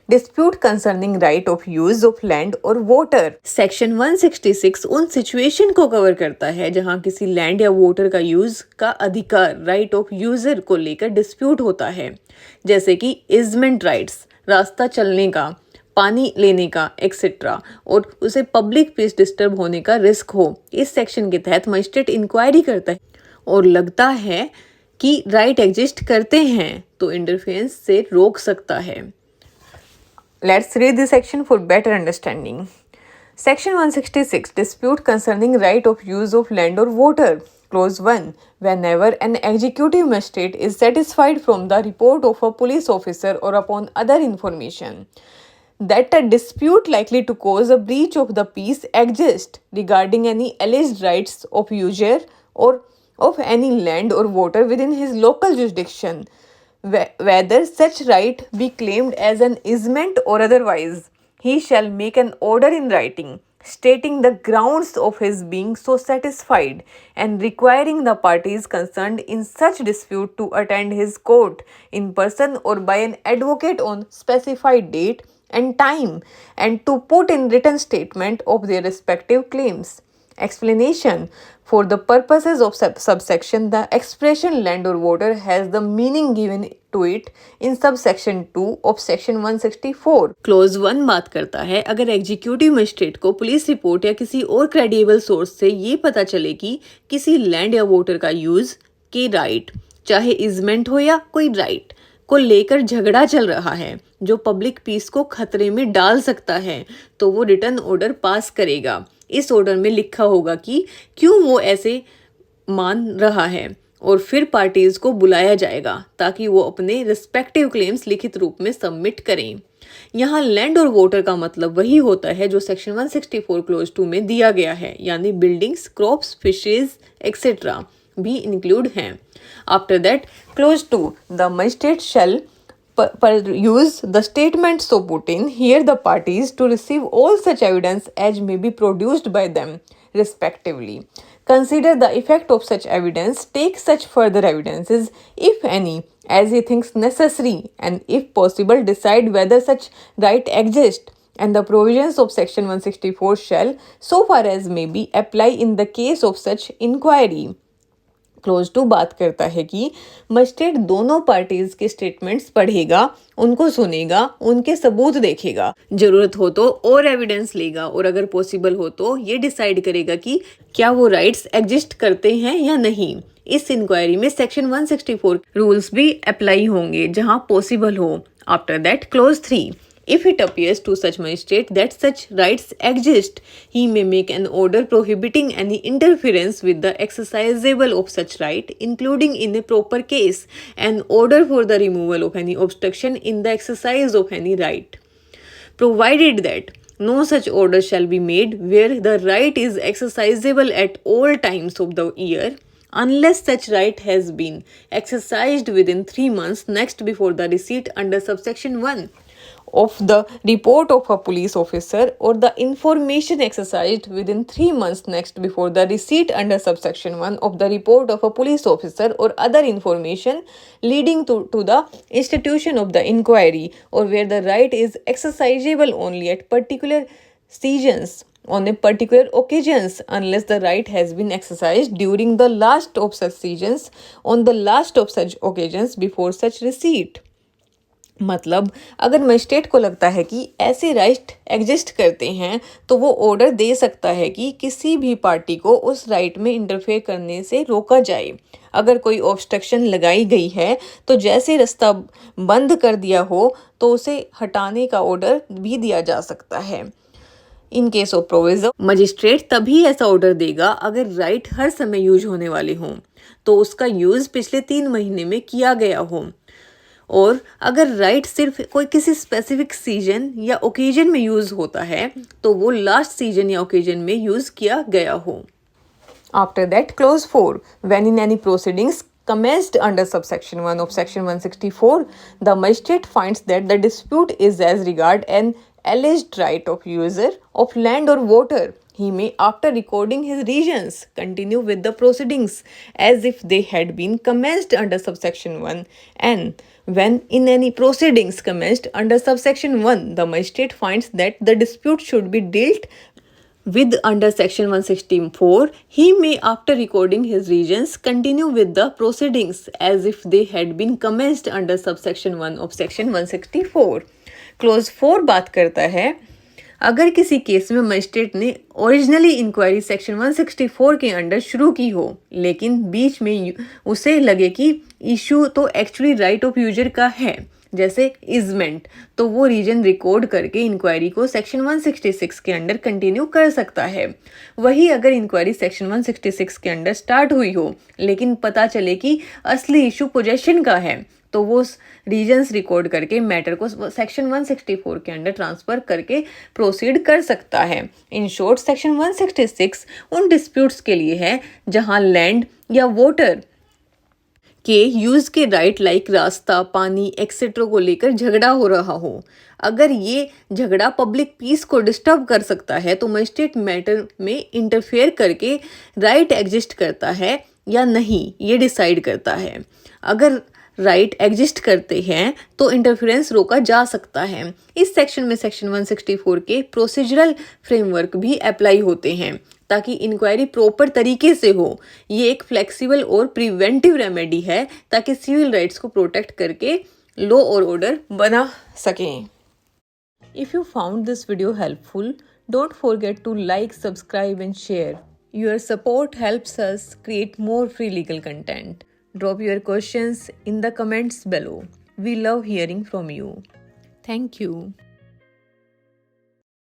dispute concerning right of use of land or water. Section 166 उन situation को cover करता है जहां किसी लैंड या वाटर का यूज का अधिकार राइट ऑफ यूजर को लेकर डिस्प्यूट होता है, जैसे कि इजमेंट राइट्स, रास्ता चलने का, पानी लेने का एक्सेट्रा, और उसे पब्लिक पीस डिस्टर्ब होने का रिस्क हो। इस सेक्शन के तहत मजिस्ट्रेट इंक्वायरी करता है और लगता है कि राइट एग्जिस्ट करते हैं तो इंटरफेरेंस से रोक सकता है। Let's read this section for better understanding. Section 166 Dispute concerning right of use of land or water. Clause 1. Whenever an executive magistrate is satisfied from the report of a police officer or upon other information that a dispute likely to cause a breach of the peace exists regarding any alleged rights of user or of any land or water within his local jurisdiction, whether such right be claimed as an easement or otherwise, he shall make an order in writing stating the grounds of his being so satisfied and requiring the parties concerned in such dispute to attend his court in person or by an advocate on specified date and time, and to put in written statement of their respective claims. Explanation. For the purposes of subsection, the expression land or water has the meaning given to it in subsection 2 of section 164. Close 1 बात करता है अगर executive magistrate को police report या किसी और credible source से ये पता चले कि किसी लैंड या वाटर का यूज के राइट, चाहे इजमेंट हो या कोई राइट, को लेकर झगड़ा चल रहा है जो पब्लिक पीस को खतरे में डाल सकता है, तो वो रिटर्न ऑर्डर पास करेगा। इस ऑर्डर में लिखा होगा कि क्यों वो ऐसे मान रहा है और फिर पार्टीज को बुलाया जाएगा ताकि वो अपने रिस्पेक्टिव क्लेम्स लिखित रूप में सबमिट करें। यहाँ लैंड और वाटर का मतलब वही होता है जो सेक्शन 164 क्लोज 2 में दिया गया है, यानी बिल्डिंग्स, क्रॉप्स, फिशेज एक्सेट्रा भी इंक्लूड हैं। After that close 2 the magistrate shall use the statement so put in here the parties to receive all such evidence as may be produced by them respectively, consider the effect of such evidence, take such further evidences if any as he thinks necessary, and if possible decide whether such right exists, and the provisions of section 164 shall so far as may be apply in the case of such inquiry. Close 2 बात करता है कि magistrate दोनों parties के statements पढ़ेगा, उनको सुनेगा, उनके सबूत देखेगा, जरूरत हो तो और एविडेंस लेगा और अगर पॉसिबल हो तो ये डिसाइड करेगा कि क्या वो राइट्स एग्जिस्ट करते हैं या नहीं। इस इंक्वायरी में सेक्शन 164 रूल्स भी अप्लाई होंगे जहां पॉसिबल हो। After that close 3 If it appears to such magistrate that such rights exist, he may make an order prohibiting any interference with the exercisable of such right, including in a proper case, an order for the removal of any obstruction in the exercise of any right, provided that no such order shall be made where the right is exercisable at all times of the year, unless such right has been exercised within 3 months next before the receipt under subsection 1 of the report of a police officer or the information exercised within 3 months next before the receipt under subsection 1 of the report of a police officer or other information leading to the institution of the inquiry, or where the right is exercisable only at particular seasons on a particular occasions, unless the right has been exercised during the last of such seasons on the last of such occasions before such receipt. मतलब अगर magistrate को लगता है कि ऐसे right exist करते हैं तो वो ऑर्डर दे सकता है कि किसी भी पार्टी को उस राइट में इंटरफेयर करने से रोका जाए। अगर कोई ऑब्स्ट्रक्शन लगाई गई है तो जैसे रास्ता बंद कर दिया हो तो उसे हटाने का ऑर्डर भी दिया जा सकता है। In case of provision magistrate तभी ऐसा ऑर्डर देगा अगर राइट हर समय यूज होने वाले हों, तो उसका यूज पिछले 3 महीने में किया गया हो, और अगर राइट सिर्फ कोई किसी स्पेसिफिक सीजन या ओकेजन में यूज होता है तो वो लास्ट सीजन या ओकेजन में यूज किया गया हो। After that close 4 when in any proceedings commenced under subsection 1 of section 164, the magistrate finds that the dispute is as regard an alleged right of user of land or water, he may, after recording his reasons, continue with the proceedings as if they had been commenced under subsection 1, and When in any proceedings commenced under subsection 1, the magistrate finds that the dispute should be dealt with under section 164, he may, after recording his reasons, continue with the proceedings as if they had been commenced under subsection 1 of section 164. Close 4 बात करता है, अगर किसी case में magistrate ने originally inquiry section 164 के under शुरू की हो, लेकिन बीच में उसे लगे कि इशू तो एक्चुअली राइट ऑफ यूजर का है, जैसे इजमेंट, तो वो रीजन रिकॉर्ड करके इंक्वायरी को सेक्शन 166 के अंडर कंटिन्यू कर सकता है। वही अगर इंक्वायरी सेक्शन 166 के अंडर स्टार्ट हुई हो, लेकिन पता चले कि असली इशू पोजेशन का है, तो वो रीजन्स रिकॉर्ड करके मैटर को सेक्शन 164 के अंडर ट्रांसफर करके प्रोसीड कर सकता है। इन शॉर्ट, सेक्शन 166 उन डिस्प्यूट्स के लिए है जहां लैंड या वाटर के यूज के राइट लाइक रास्ता, पानी एक्सेट्रा को लेकर झगड़ा हो रहा हो। अगर ये झगड़ा पब्लिक पीस को डिस्टर्ब कर सकता है तो मजिस्ट्रेट मैटर में इंटरफेयर करके राइट एग्जिस्ट करता है या नहीं, ये डिसाइड करता है। अगर राइट एग्जिस्ट करते हैं तो इंटरफेरेंस रोका जा सकता है। इस सेक्शन में सेक्शन 164 के प्रोसीजरल फ्रेमवर्क भी अप्लाई होते हैं ताकि इंक्वायरी प्रॉपर तरीके से हो। ये एक फ्लेक्सिबल और प्रिवेंटिव रेमेडी है ताकि सिविल राइट्स को प्रोटेक्ट करके लॉ और ऑर्डर बना सकें। If you found this video helpful, don't forget to like, subscribe and share. Your support helps us create more free legal content. Drop your questions in the comments below. We love hearing from you. Thank you.